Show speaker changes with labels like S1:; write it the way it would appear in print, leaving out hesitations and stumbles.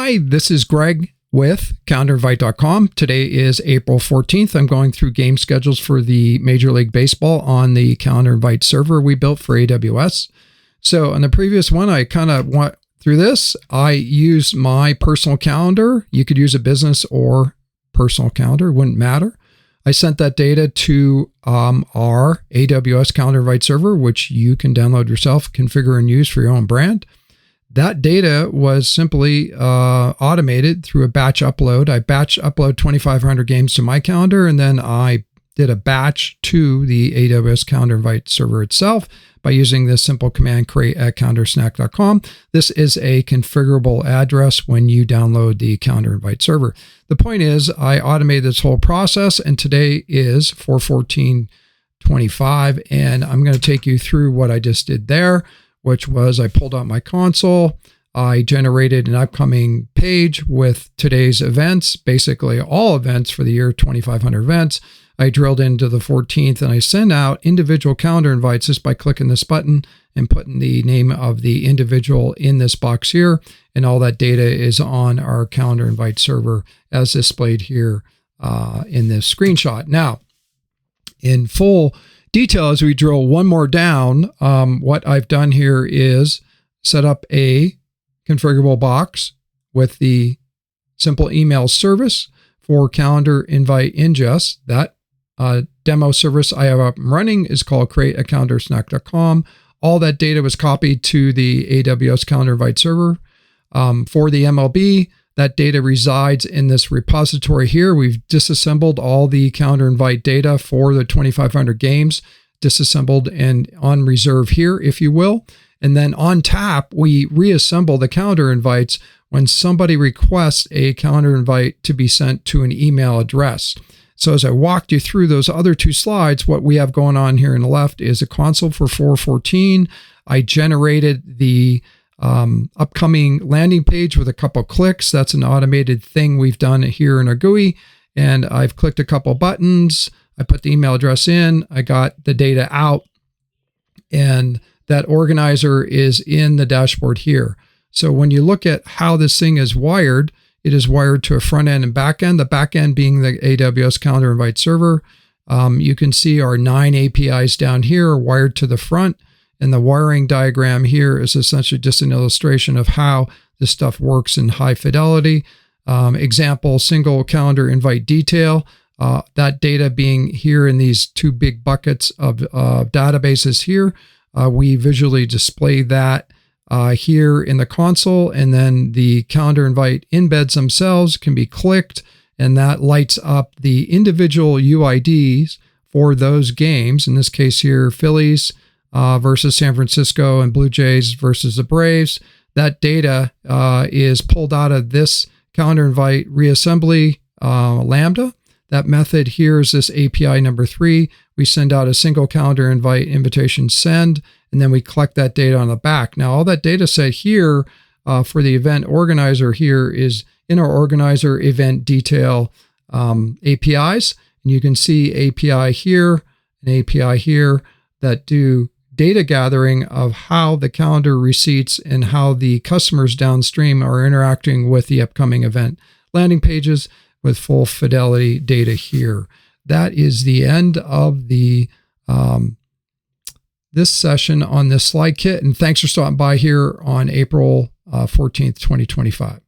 S1: Hi, this is Greg with CalendarInvite.com. Today is April 14th. I'm going through game schedules for the Major League Baseball on the Calendar Invite server we built for AWS. So on the previous one, I kind of went through this. I used my personal calendar. You could use a business or personal calendar, it wouldn't matter. I sent that data to our AWS Calendar Invite server, which you can download yourself, configure, and use for your own brand. That data was simply automated through a batch upload. I batch upload 2,500 games to my calendar, and then I did a batch to the AWS Calendar Invite server itself by using this simple command, create at calendarsnack.com. This is a configurable address when you download the Calendar Invite server. The point is, I automated this whole process, and today is 4/14/25, and I'm going to take you through what I just did there, which was I pulled out my console. I generated an upcoming page with today's events, basically all events for the year, 2,500 events. I drilled into the 14th, and I send out individual calendar invites just by clicking this button and putting the name of the individual in this box here. And all that data is on our calendar invite server as displayed here in this screenshot. Now, in full detail, as we drill one more down, what I've done here is set up a configurable box with the simple email service for calendar invite ingest. That demo service I have up and running is called create at calendarsnack.com. All that data was copied to the AWS Calendar Invite server. For the MLB, that data resides in this repository here. We've disassembled all the calendar invite data for the 2,500 games, disassembled and on reserve here, if you will. And then on tap, we reassemble the calendar invites when somebody requests a calendar invite to be sent to an email address. So as I walked you through those other two slides, what we have going on here on the left is a console for 4/14. I generated the upcoming landing page with a couple clicks. That's an automated thing we've done here in our GUI. And I've clicked a couple buttons. I put the email address in. I got the data out. And that organizer is in the dashboard here. So when you look at how this thing is wired, it is wired to a front end and back end, the back end being the AWS Calendar Invite server. You can see our 9 APIs down here are wired to the front. And the wiring diagram here is essentially just an illustration of how this stuff works in high fidelity. Example, single calendar invite detail. That data being here in these two big buckets of databases here. We visually display that here in the console, and then the calendar invite embeds themselves can be clicked, and that lights up the individual UIDs for those games. In this case here, Phillies versus San Francisco and Blue Jays versus the Braves. That data is pulled out of this calendar invite reassembly Lambda. That method here is this API number 3. We send out a single calendar invite invitation send, and then we collect that data on the back. Now, all that data set here for the event organizer here is in our organizer event detail APIs. And you can see API here and API here that do data gathering of how the calendar receipts and how the customers downstream are interacting with the upcoming event landing pages with full fidelity data here. That is the end of the this session on this slide kit. And thanks for stopping by here on April 14th, 2025.